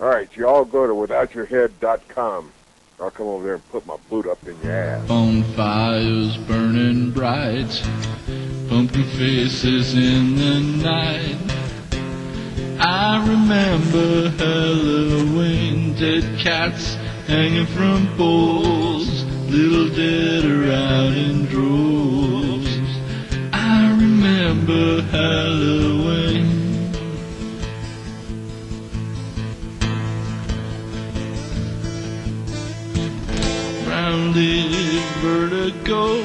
All right, you all go to withoutyourhead.com. I'll come over there and put my boot up in your ass. Bonfires burning bright, pumpkin faces in the night. I remember Halloween, dead cats hanging from poles, little dead around in droves. I remember Halloween. Rounded vertigo,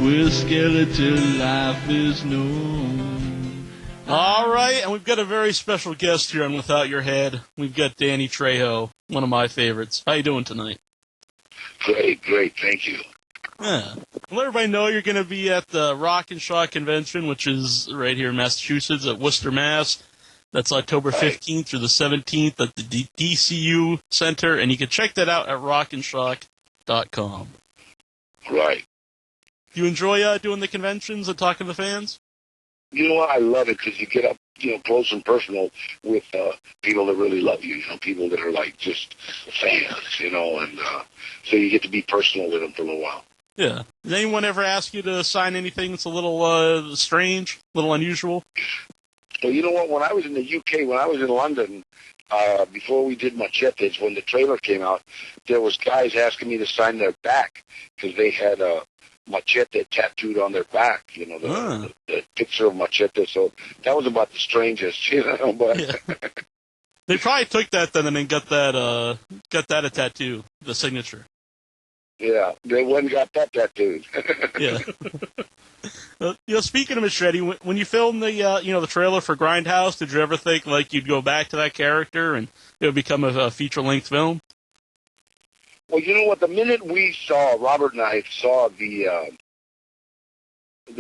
where skeleton life is known. All right, and we've got a very special guest here on Without Your Head. We've got Danny Trejo, one of my favorites. How you doing tonight? Great, thank you. Yeah. Let everybody know you're going to be at the Rock and Shock Convention, which is right here in Massachusetts at Worcester, Mass. That's October 15th through the 17th at the DCU Center, and you can check that out at rockandshock.com. Right. Do you enjoy doing the conventions and talking to the fans? You know what? I love it because you get up, close and personal with people that really love you. People that are like just fans, and so you get to be personal with them for a little while. Yeah. Does anyone ever ask you to sign anything that's a little strange, a little unusual? Well, you know what? When I was in the UK, when I was in London, before we did Machete, when the trailer came out, there was guys asking me to sign their back because they had Machete tattooed on their back, the picture of Machete. So that was about the strangest, But yeah. They probably took that then and then got that a tattoo, the signature. Yeah, they went and got that tattooed. Yeah. Speaking of Machete, when you filmed the trailer for Grindhouse, did you ever think like you'd go back to that character and it would become a feature-length film? Well, you know what? The minute Robert and I saw the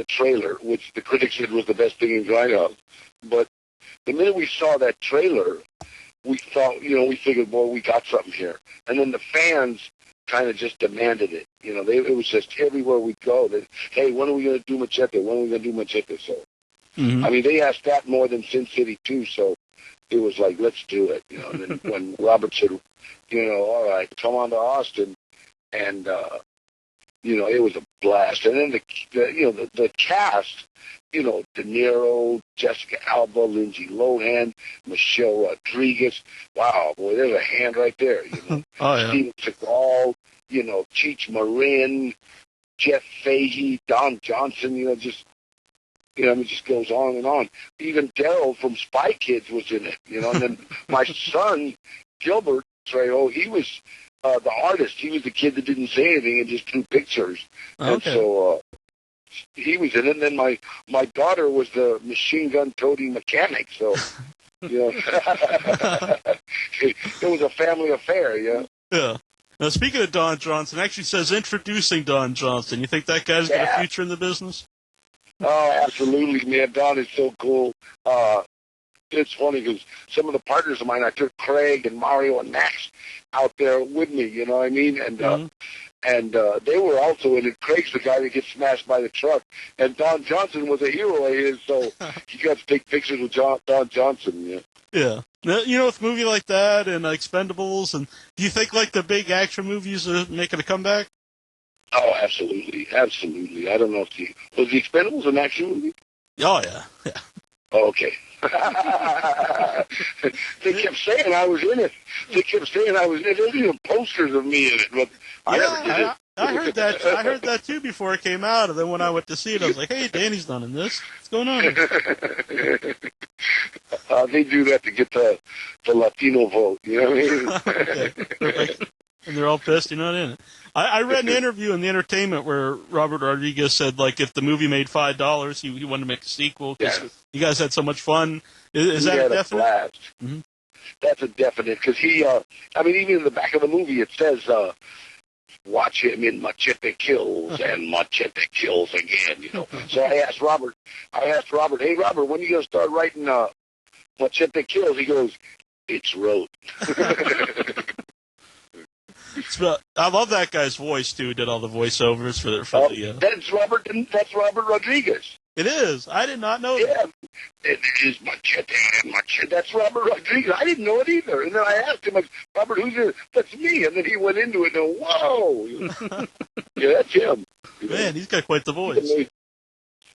trailer, which the critics said was the best thing in Grindhouse, but the minute we saw that trailer, we thought, we figured, well, we got something here. And then the fans kind of just demanded it. It was just everywhere we go. That, hey, when are we going to do Machete? When are we going to do Machete? So, I mean, they asked that more than Sin City 2, so it was like, let's do it. And then when Robert said, all right, come on to Austin, and it was a blast. And then the cast, De Niro, Jessica Alba, Lindsay Lohan, Michelle Rodriguez. Wow, boy, there's a hand right there. Oh, yeah. Steven Seagal, Cheech Marin, Jeff Fahey, Don Johnson. It just goes on and on. Even Daryl from Spy Kids was in it. And then my son Gilbert Trejo, he was the artist. He was the kid that didn't say anything and just drew pictures. Okay. And so he was in it. And then my daughter was the machine gun toting mechanic. So, it was a family affair, yeah. Yeah. Now, speaking of Don Johnson, it actually says introducing Don Johnson. You think that guy's got a future in the business? Oh, absolutely, man. Don is so cool. It's funny because some of the partners of mine, I took Craig and Mario and Max out there with me, you know what I mean? And they were also in it. Craig's the guy that gets smashed by the truck. And Don Johnson was a hero of his, so he got to take pictures with Don Johnson, yeah. Yeah. With a movie like that and Expendables, and do you think like the big action movies are making a comeback? Oh, absolutely. Absolutely. I don't know if was the Expendables an action movie? Oh, yeah. Yeah. Oh, okay. They kept saying I was in it. There's even posters of me in it, but I never did it. I heard that. I heard that too before it came out, and then when I went to see it, I was like, "Hey, Danny's not in this. What's going on?" They do that to get the Latino vote. You know what I mean? Okay, perfect. And they're all pissed you're not in it. I read an interview in the Entertainment where Robert Rodriguez said, like, if the movie made $5, he wanted to make a sequel because you guys had so much fun. Is that a definite? Blast. Mm-hmm. That's a definite because he. Even in the back of the movie it says, "Watch him in Machete Kills and Machete Kills again." You know. So I asked Robert, "Hey, Robert, when are you gonna start writing Machete Kills?" He goes, "It's wrote." I love that guy's voice too. Who did all the voiceovers for the. That's Robert Rodriguez. It is. I did not know that. it is Machete. Machete. That's Robert Rodriguez. I didn't know it either. And then I asked him, like, Robert, who's it? That's me. And then he went into it and, whoa. Yeah, that's him. Man, he's got quite the voice.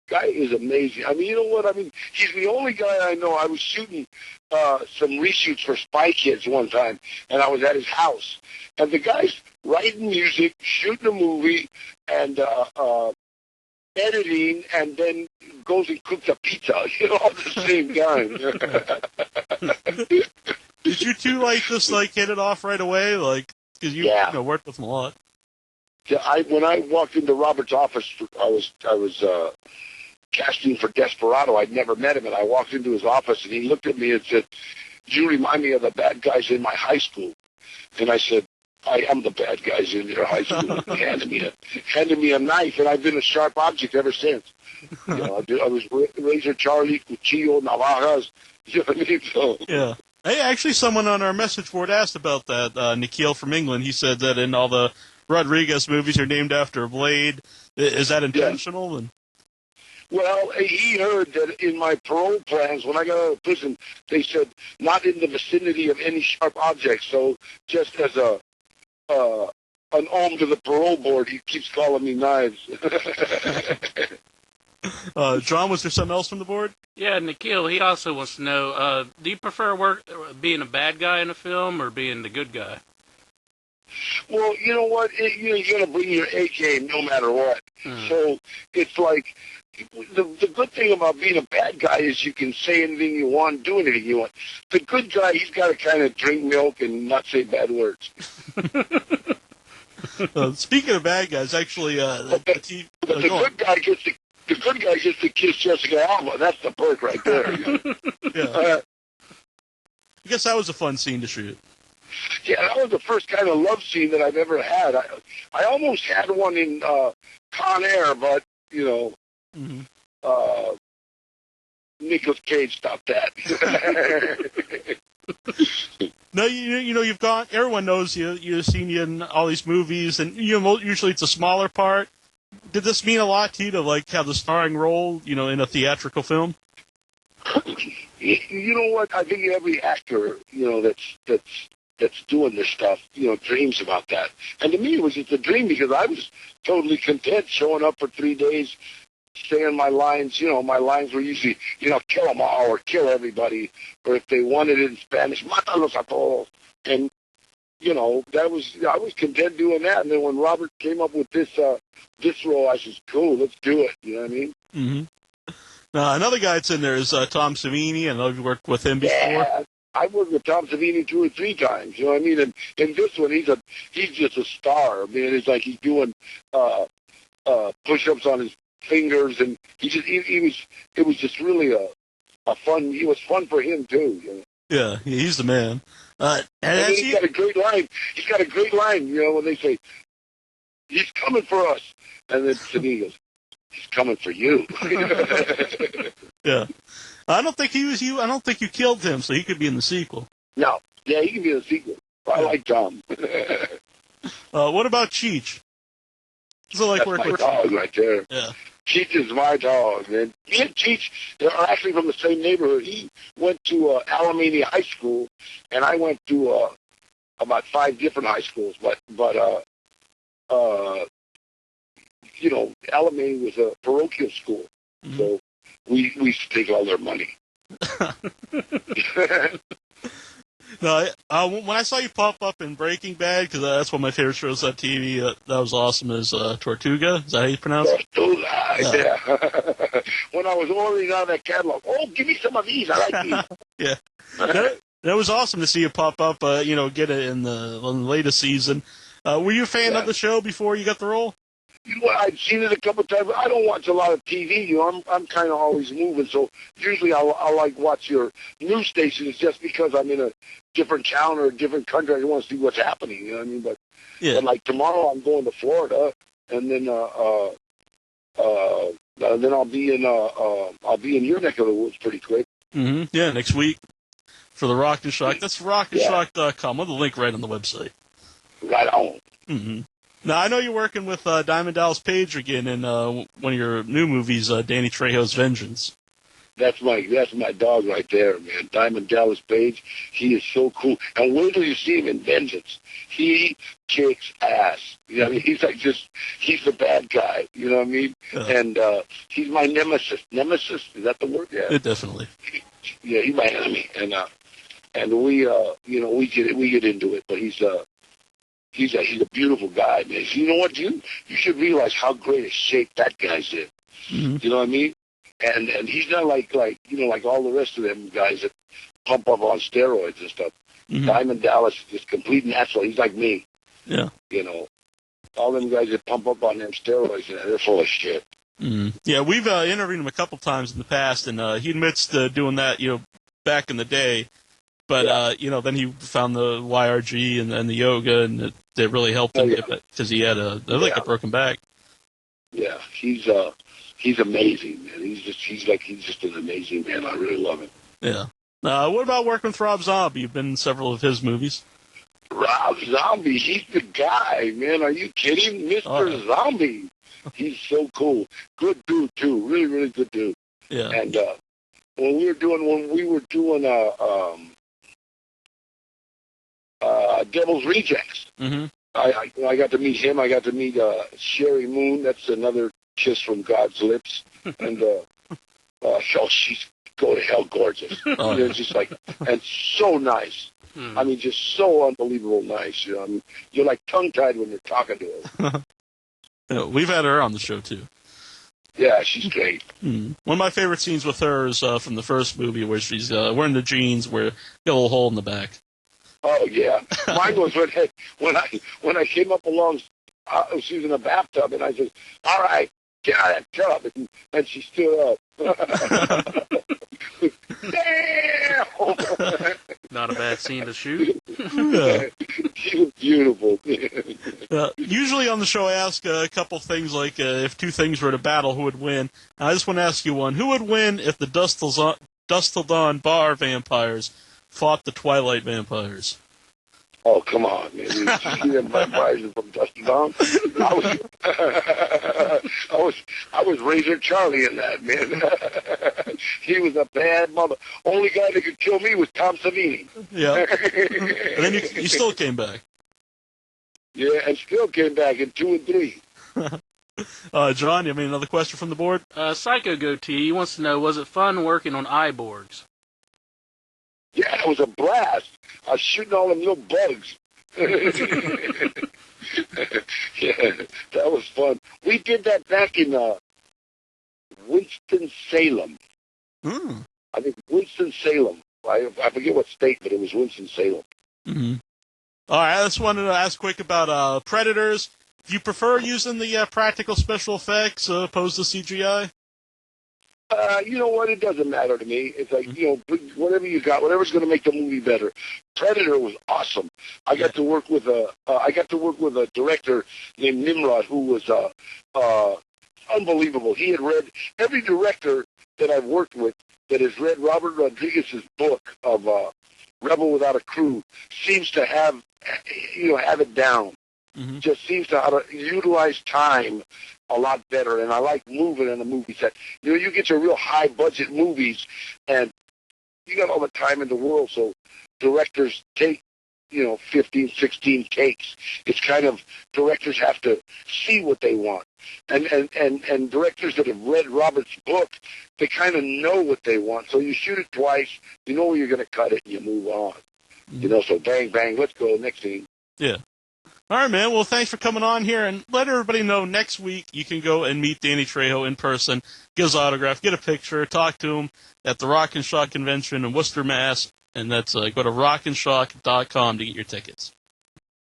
Guy is amazing. I mean, you know what? I mean, he's the only guy I know. I was shooting some reshoots for Spy Kids one time, and I was at his house. And the guy's writing music, shooting a movie, and editing, and then goes and cooks a pizza. You know, all at the same time. Did you two, like, just, like, hit it off right away? Like, because you worked with him a lot. Yeah, when I walked into Robert's office, I was casting for Desperado. I'd never met him, and I walked into his office, and he looked at me and said, "You remind me of the bad guys in my high school." And I said, "I am the bad guys in your high school." He handed me a knife, and I've been a sharp object ever since. You know, I was Razor Charlie, Cuchillo, Navajas. You know what I mean? So, yeah. Hey, actually, someone on our message board asked about that. Nikhil from England. He said that in all the Rodriguez movies are named after a blade. Is that intentional? Yeah. Well, he heard that in my parole plans, when I got out of prison, they said not in the vicinity of any sharp objects. So just as an arm to the parole board, he keeps calling me knives. John, was there something else from the board? Yeah, Nikhil, he also wants to know, do you prefer being a bad guy in a film or being the good guy? Well, you know what? You're going to bring your A game no matter what. So it's like the good thing about being a bad guy is you can say anything you want, do anything you want. The good guy, he's got to kind of drink milk and not say bad words. Speaking of bad guys, actually, the good guy gets to kiss Jessica Alba. That's the perk right there. You know? Yeah. I guess that was a fun scene to shoot. Yeah, that was the first kind of love scene that I've ever had. I almost had one in Con Air, but, you know, Nicolas Cage stopped that. No, you know, you've got, everyone knows you've seen you in all these movies, and usually it's a smaller part. Did this mean a lot to you to, like, have the starring role, you know, in a theatrical film? You know what? I think every actor, you know, that's doing this stuff, you know, dreams about that. And to me, it was just a dream because I was totally content showing up for 3 days, saying my lines. You know, my lines were usually, you know, kill them all or kill everybody. Or if they wanted it in Spanish, mátalos a todos. And, you know, I was content doing that. And then when Robert came up with this role, I said, cool, let's do it. You know what I mean? Mm-hmm. Now, another guy that's in there is Tom Savini. I know you've worked with him before. Yeah. I worked with Tom Savini 2 or 3 times, you know what I mean? And in this one, he's just a star. I mean, it's like he's doing push-ups on his fingers, and it was just really a fun. It was fun for him too. You know? Yeah, he's the man. And he's got a great line. He's got a great line, you know, when they say, "He's coming for us," and then Savini goes, "He's coming for you." Yeah. I don't think he was you. I don't think you killed him, so he could be in the sequel. No. Yeah, he can be in the sequel. I like Tom. What about Cheech? So like That's work my with dog right there. Yeah. Cheech is my dog, man. Me and Cheech are actually from the same neighborhood. He went to Alameda High School, and I went to about 5 different high schools. But you know, Alameda was a parochial school, so we used to take all their money. No, when I saw you pop up in Breaking Bad, because that's one of my favorite shows on TV, that was awesome, is Tortuga. Is that how you pronounce it? Tortuga, yeah. When I was ordering out that catalog, oh, give me some of these. I like these. Yeah. That was awesome to see you pop up, you know, get it in the latest season. Were you a fan of the show before you got the role? You know, I'd seen it a couple of times. I don't watch a lot of TV. You know, I'm kind of always moving, so usually I'll like watch your news stations just because I'm in a different town or a different country. I want to see what's happening. You know what I mean? But like tomorrow, I'm going to Florida, and then I'll be in your neck of the woods pretty quick. Mm-hmm. Yeah, next week for the Rock and Shock. That's rockandshock.com. With the link right on the website. Right on. Mm-hmm. Now, I know you're working with Diamond Dallas Page again in one of your new movies, Danny Trejo's Vengeance. That's my dog right there, man. Diamond Dallas Page. He is so cool. And wait till you see him in Vengeance. He kicks ass. You know what I mean? He's the bad guy. You know what I mean? And he's my nemesis. Nemesis, is that the word? Yeah. Definitely. Yeah, he's my enemy. And we get into it, but he's a beautiful guy, man. You know what? You should realize how great a shape that guy's in. Mm-hmm. You know what I mean? And he's not like all the rest of them guys that pump up on steroids and stuff. Mm-hmm. Diamond Dallas is just complete natural. He's like me. Yeah. You know, all them guys that pump up on them steroids, they're full of shit. Mm-hmm. Yeah, we've interviewed him a couple times in the past, and he admits to doing that, back in the day. But then he found the YRG and the yoga, and it really helped him because he had a broken back. Yeah, he's amazing, man. He's just an amazing man. I really love him. Yeah. What about working with Rob Zombie? You've been in several of his movies. Rob Zombie, he's the guy, man. Are you kidding? Mr. Zombie. He's so cool. Good dude, too. Really, really good dude. Yeah. And when we were doing Devil's Rejects, mm-hmm. I got to meet him. I got to meet Sherry Moon. That's another kiss from God's lips. And she's go to hell gorgeous. It's just like, and so nice. I mean, just so unbelievable nice. You know, I mean, you're like tongue-tied when you're talking to her. We've had her on the show, too. Yeah, she's great. One of my favorite scenes with her is from the first movie where she's wearing the jeans where you got a little hole in the back. Oh, yeah. Mine was when I came up along, she was in a bathtub, and I said, all right, get out of that tub. And she stood up. Damn! Not a bad scene to shoot. Yeah. She was beautiful. Usually on the show I ask a couple things like if two things were at a battle, who would win? And I just want to ask you one. Who would win if the Dust Till Dawn bar vampires fought the Twilight vampires? Oh, come on, man. You see them vampires from Dust Till Dawn? I was Razor Charlie in that, man. He was a bad mother. Only guy that could kill me was Tom Savini. Yeah. And then you still came back. Yeah, and still came back in 2 and 3. John, you have another question from the board? Psycho Goatee wants to know, was it fun working on Iborgs? Yeah, it was a blast. I was shooting all them little bugs. Yeah, that was fun. We did that back in Winston-Salem. I think Winston-Salem. I forget what state, but it was Winston-Salem. Mm-hmm. All right, I just wanted to ask quick about Predators. Do you prefer using the practical special effects opposed to CGI? You know what? It doesn't matter to me. It's like, whatever you got, whatever's going to make the movie better. Predator was awesome. I got to work with a director named Nimrod who was unbelievable. He had read every director that I've worked with that has read Robert Rodriguez's book of Rebel Without a Crew seems to have it down. Mm-hmm. Just seems to how to utilize time a lot better, and I like moving in a movie set. You get your real high-budget movies, and you got all the time in the world, so directors take, 15, 16 takes. It's kind of, directors have to see what they want. And directors that have read Robert's book, they kind of know what they want. So you shoot it twice, you know where you're going to cut it, and you move on. Mm-hmm. So bang, bang, let's go, next scene. Yeah. All right, man. Well, thanks for coming on here, and let everybody know next week you can go and meet Danny Trejo in person, get his autograph, get a picture, talk to him at the Rock and Shock Convention in Worcester, Mass., and that's go to rockandshock.com to get your tickets.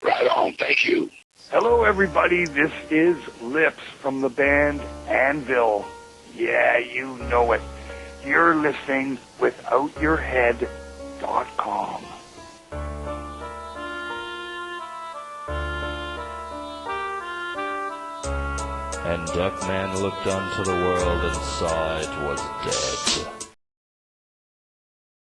Right on. Thank you. Hello, everybody. This is Lips from the band Anvil. Yeah, you know it. You're listening withoutyourhead.com. And Duckman looked unto the world and saw it was dead.